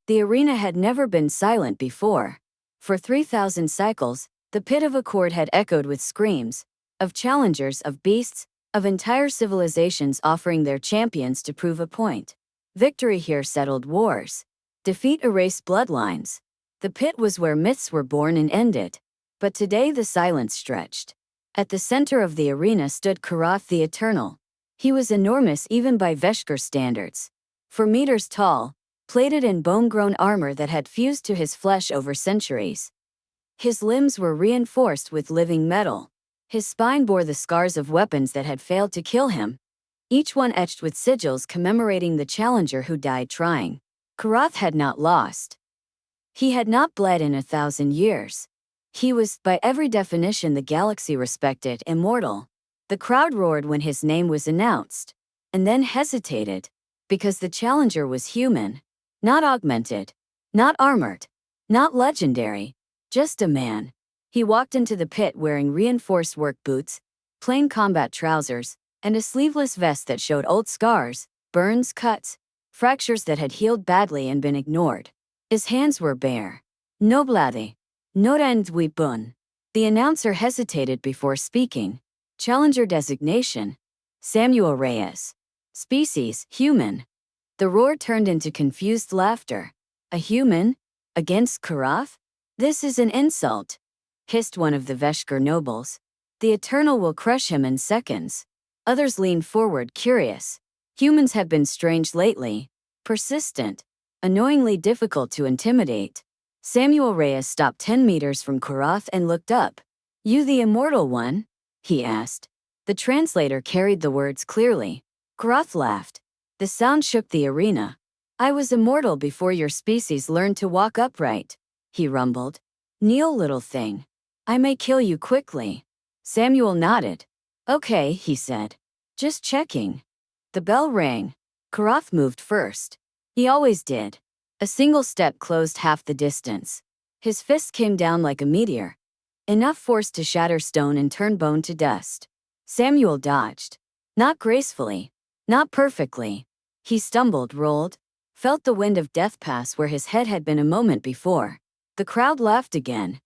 The arena had never been silent before. For 3,000 cycles, the pit of accord had echoed with screams of challengers, of beasts, of entire civilizations offering their champions to prove a point. Victory here settled wars. Defeat erased bloodlines. The pit was where myths were born and ended. But today the silence stretched. At the center of the arena stood Korrath the Eternal. He was enormous even by Veshkar standards. 4 meters tall, plated in bone-grown armor that had fused to his flesh over centuries. His limbs were reinforced with living metal. His spine bore the scars of weapons that had failed to kill him, each one etched with sigils commemorating the challenger who died trying. Korrath had not lost. He had not bled in 1,000 years. He was, by every definition the galaxy respected, immortal. The crowd roared when his name was announced, and then hesitated, because the challenger was human, not augmented, not armored, not legendary, just a man. He walked into the pit wearing reinforced work boots, plain combat trousers, and a sleeveless vest that showed old scars, burns, cuts, fractures that had healed badly and been ignored. His hands were bare. No blade. No weapon. The announcer hesitated before speaking. Challenger designation: Samuel Reyes. Species: human. The roar turned into confused laughter. A human? Against Korrath? This is an insult, hissed one of the Veshkar nobles. The Eternal will crush him in seconds. Others leaned forward, curious. Humans have been strange lately. Persistent. Annoyingly difficult to intimidate. Samuel Reyes stopped 10 meters from Korrath and looked up. You the immortal one? He asked. The translator carried the words clearly. Korrath laughed. The sound shook the arena. I was immortal before your species learned to walk upright, he rumbled. Kneel, little thing. I may kill you quickly. Samuel nodded. Okay, he said. Just checking. The bell rang. Korrath moved first. He always did. A single step closed half the distance. His fist came down like a meteor. Enough force to shatter stone and turn bone to dust. Samuel dodged. Not gracefully. Not perfectly. He stumbled, rolled, felt the wind of death pass where his head had been a moment before. The crowd laughed again.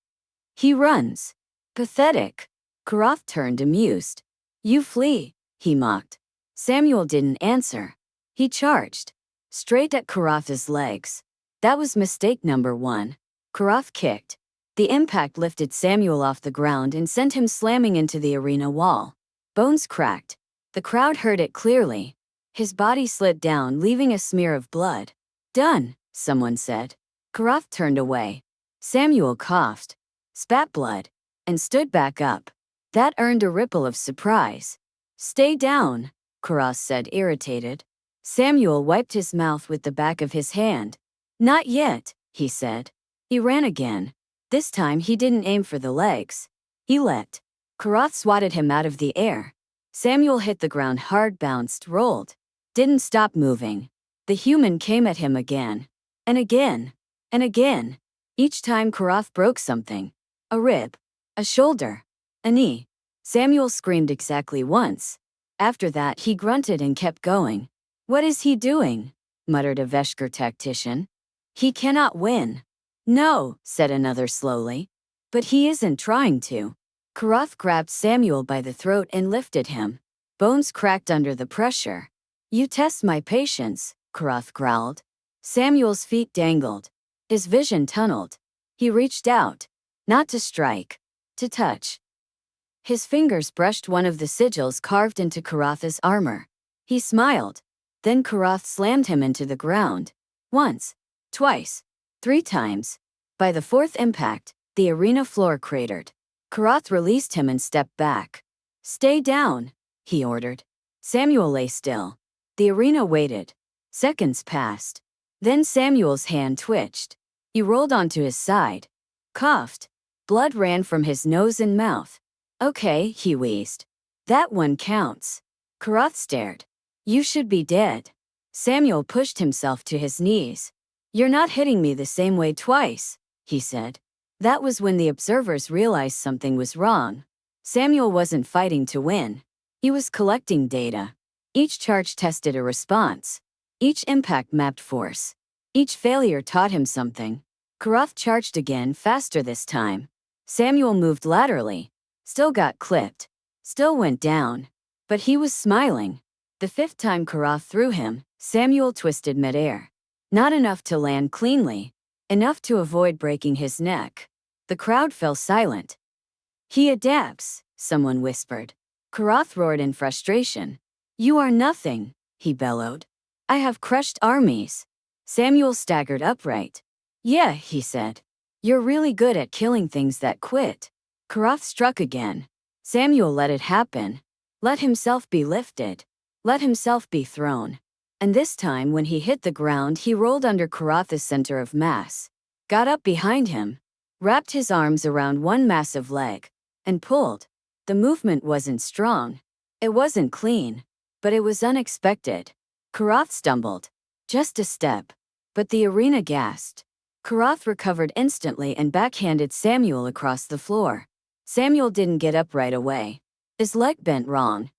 He runs. Pathetic. Korrath turned amused. You flee, he mocked. Samuel didn't answer. He charged. Straight at Korrath's legs. That was mistake number 1. Korrath kicked. The impact lifted Samuel off the ground and sent him slamming into the arena wall. Bones cracked. The crowd heard it clearly. His body slid down, leaving a smear of blood. Done, someone said. Korrath turned away. Samuel coughed, spat blood, and stood back up. That earned a ripple of surprise. Stay down, Korrath said, irritated. Samuel wiped his mouth with the back of his hand. Not yet, he said. He ran again. This time he didn't aim for the legs. He let. Korrath swatted him out of the air. Samuel hit the ground hard, bounced, rolled. Didn't stop moving. The human came at him again. And again. And again. Each time Korrath broke something. A rib. A shoulder. A knee. Samuel screamed exactly once. After that he grunted and kept going. What is he doing? Muttered a Veshkar tactician. He cannot win. No, said another slowly. But he isn't trying to. Korrath grabbed Samuel by the throat and lifted him. Bones cracked under the pressure. You test my patience, Korrath growled. Samuel's feet dangled. His vision tunneled. He reached out. Not to strike. To touch. His fingers brushed one of the sigils carved into Korrath's armor. He smiled. Then Korrath slammed him into the ground. Once. Twice. 3 times. By the 4th impact, the arena floor cratered. Korrath released him and stepped back. Stay down, he ordered. Samuel lay still. The arena waited. Seconds passed. Then Samuel's hand twitched. He rolled onto his side. Coughed. Blood ran from his nose and mouth. Okay, he wheezed. That one counts. Korrath stared. You should be dead. Samuel pushed himself to his knees. You're not hitting me the same way twice, he said. That was when the observers realized something was wrong. Samuel wasn't fighting to win. He was collecting data. Each charge tested a response. Each impact mapped force. Each failure taught him something. Korrath charged again, faster this time. Samuel moved laterally. Still got clipped. Still went down. But he was smiling. The fifth time Korrath threw him, Samuel twisted midair. Not enough to land cleanly. Enough to avoid breaking his neck. The crowd fell silent. He adapts, someone whispered. Korrath roared in frustration. You are nothing, he bellowed. I have crushed armies. Samuel staggered upright. Yeah, he said. You're really good at killing things that quit. Korrath struck again. Samuel let it happen. Let himself be lifted. Let himself be thrown. And this time when he hit the ground he rolled under Korrath's center of mass. Got up behind him. Wrapped his arms around one massive leg. And pulled. The movement wasn't strong. It wasn't clean. But it was unexpected. Korrath stumbled. Just a step. But the arena gasped. Korrath recovered instantly and backhanded Samuel across the floor. Samuel didn't get up right away. His leg bent wrong.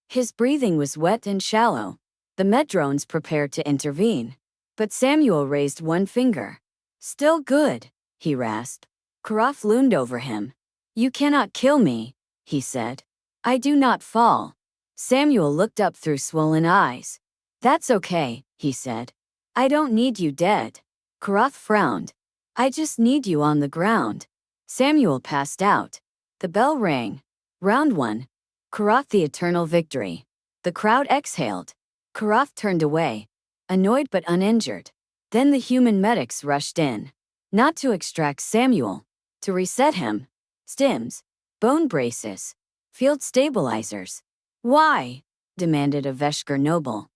His breathing was wet and shallow. The Medrones prepared to intervene. But Samuel raised one finger. Still good, he rasped. Korrath loomed over him. You cannot kill me, he said. I do not fall. Samuel looked up through swollen eyes. That's okay, he said. I don't need you dead. Korrath frowned. I just need you on the ground. Samuel passed out. The bell rang. Round 1. Korrath the Eternal victory. The crowd exhaled. Korrath turned away. Annoyed but uninjured. Then the human medics rushed in. Not to extract Samuel. To reset him. Stims. Bone braces. Field stabilizers. Why? Demanded a Veshkar noble.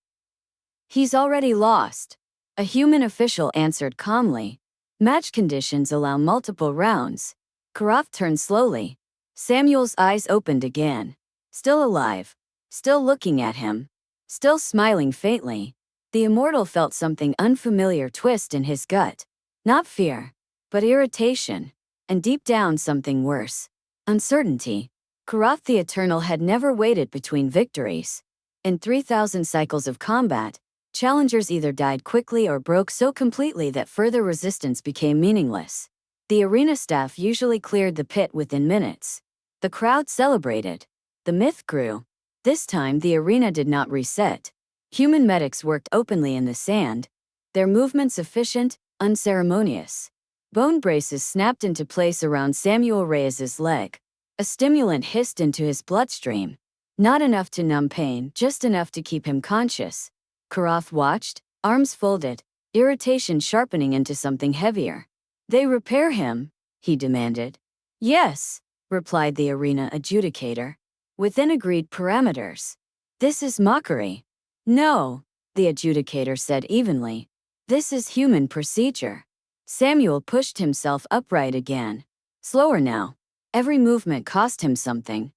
He's already lost. A human official answered calmly. Match conditions allow multiple rounds. Korrath turned slowly. Samuel's eyes opened again. Still alive. Still looking at him. Still smiling faintly. The Immortal felt something unfamiliar twist in his gut. Not fear, but irritation. And deep down something worse. Uncertainty. Korrath the Eternal had never waited between victories. In 3,000 cycles of combat, challengers either died quickly or broke so completely that further resistance became meaningless. The arena staff usually cleared the pit within minutes. The crowd celebrated. The myth grew. This time the arena did not reset. Human medics worked openly in the sand. Their movements efficient, unceremonious. Bone braces snapped into place around Samuel Reyes's leg. A stimulant hissed into his bloodstream. Not enough to numb pain, just enough to keep him conscious. Korrath watched, arms folded, irritation sharpening into something heavier. They repair him? He demanded. Yes, replied the arena adjudicator. Within agreed parameters. This is mockery. No, the adjudicator said evenly. This is human procedure. Samuel pushed himself upright again. Slower now. Every movement cost him something.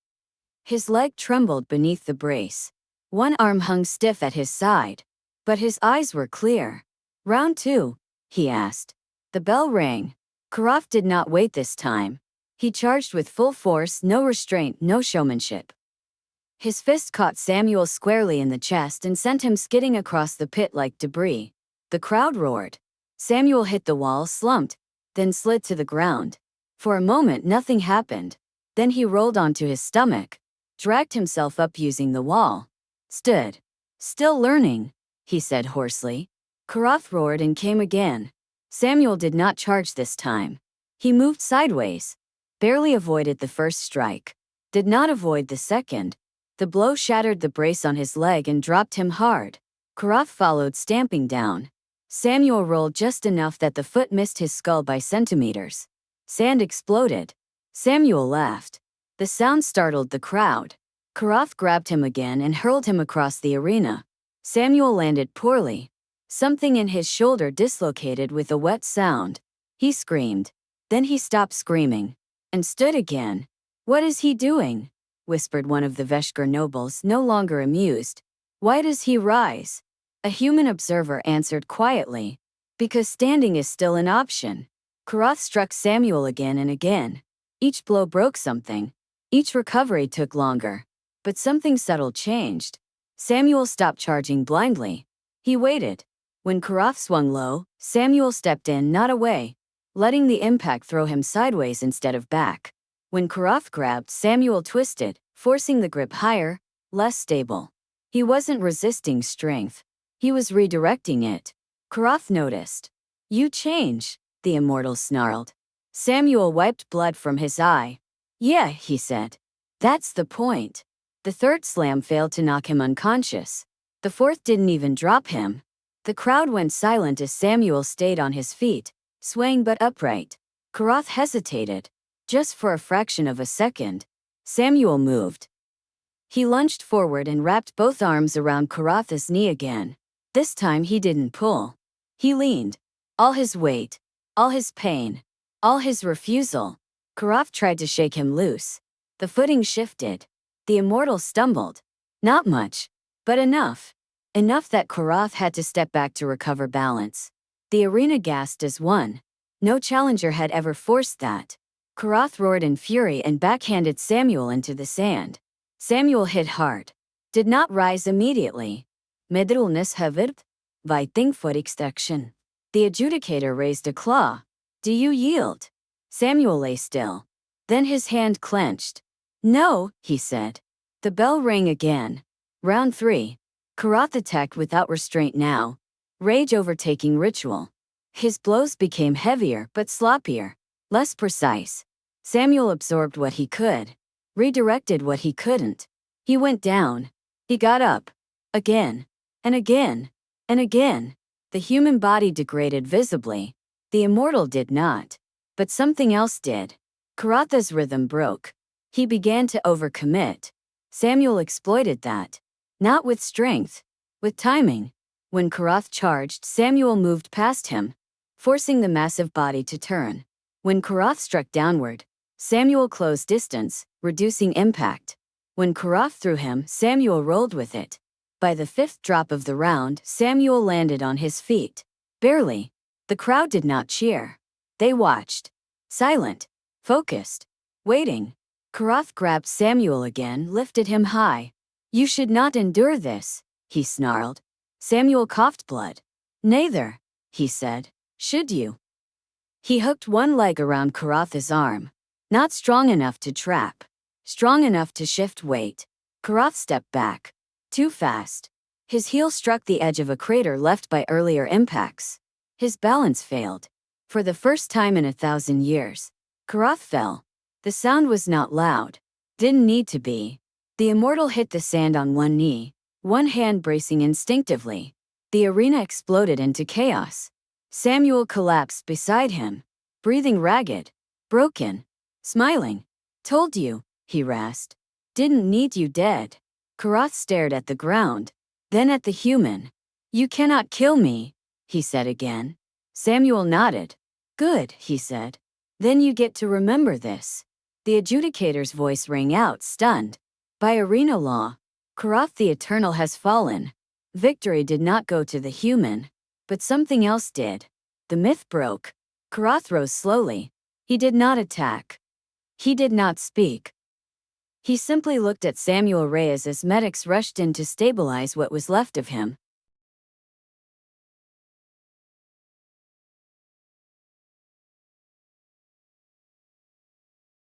His leg trembled beneath the brace. One arm hung stiff at his side. But his eyes were clear. Round 2, he asked. The bell rang. Korrath did not wait this time. He charged with full force, no restraint, no showmanship. His fist caught Samuel squarely in the chest and sent him skidding across the pit like debris. The crowd roared. Samuel hit the wall, slumped, then slid to the ground. For a moment nothing happened. Then he rolled onto his stomach, dragged himself up using the wall. Stood. Still learning, he said hoarsely. Korrath roared and came again. Samuel did not charge this time. He moved sideways. Barely avoided the first strike. Did not avoid the second. The blow shattered the brace on his leg and dropped him hard. Korrath followed, stamping down. Samuel rolled just enough that the foot missed his skull by centimeters. Sand exploded. Samuel laughed. The sound startled the crowd. Korrath grabbed him again and hurled him across the arena. Samuel landed poorly. Something in his shoulder dislocated with a wet sound. He screamed. Then he stopped screaming. And stood again. What is he doing? Whispered one of the Veshkar nobles, no longer amused. Why does he rise? A human observer answered quietly. Because standing is still an option. Korrath struck Samuel again and again. Each blow broke something. Each recovery took longer. But something subtle changed. Samuel stopped charging blindly. He waited. When Korrath swung low, Samuel stepped in, not away, letting the impact throw him sideways instead of back. When Korrath grabbed, Samuel twisted, forcing the grip higher, less stable. He wasn't resisting strength. He was redirecting it. Korrath noticed. "You change," the Immortal snarled. Samuel wiped blood from his eye. "Yeah," he said. "That's the point." The third slam failed to knock him unconscious. The fourth didn't even drop him. The crowd went silent as Samuel stayed on his feet, swaying but upright. Korrath hesitated. Just for a fraction of a second. Samuel moved. He lunged forward and wrapped both arms around Korrath's knee again. This time he didn't pull. He leaned. All his weight. All his pain. All his refusal. Korrath tried to shake him loose. The footing shifted. The Immortal stumbled. Not much, but enough. Enough that Korrath had to step back to recover balance. The arena gasped as one. No challenger had ever forced that. Korrath roared in fury and backhanded Samuel into the sand. Samuel hit hard. Did not rise immediately. Medrulnes havert? Viting for extraction. The adjudicator raised a claw. "Do you yield?" Samuel lay still. Then his hand clenched. "No," he said. The bell rang again. Round 3. Korrath attacked without restraint now. Rage overtaking ritual. His blows became heavier but sloppier. Less precise. Samuel absorbed what he could. Redirected what he couldn't. He went down. He got up. Again. And again. And again. The human body degraded visibly. The Immortal did not. But something else did. Korrath's rhythm broke. He began to overcommit. Samuel exploited that. Not with strength. With timing. When Korrath charged, Samuel moved past him, forcing the massive body to turn. When Korrath struck downward, Samuel closed distance, reducing impact. When Korrath threw him, Samuel rolled with it. By the 5th drop of the round, Samuel landed on his feet. Barely. The crowd did not cheer. They watched. Silent. Focused. Waiting. Korrath grabbed Samuel again, lifted him high. "You should not endure this," he snarled. Samuel coughed blood. "Neither," he said. "Should you?" He hooked one leg around Korrath's arm. Not strong enough to trap. Strong enough to shift weight. Korrath stepped back. Too fast. His heel struck the edge of a crater left by earlier impacts. His balance failed. For the first time in 1,000 years. Korrath fell. The sound was not loud. Didn't need to be. The Immortal hit the sand on one knee, one hand bracing instinctively. The arena exploded into chaos. Samuel collapsed beside him, breathing ragged, broken, smiling. "Told you," he rasped. "Didn't need you dead." Korrath stared at the ground, then at the human. "You cannot kill me," he said again. Samuel nodded. "Good," he said. "Then you get to remember this." The adjudicator's voice rang out, stunned. "By arena law, Korrath the Eternal has fallen." Victory did not go to the human. But something else did. The myth broke. Korrath rose slowly. He did not attack. He did not speak. He simply looked at Samuel Reyes as medics rushed in to stabilize what was left of him.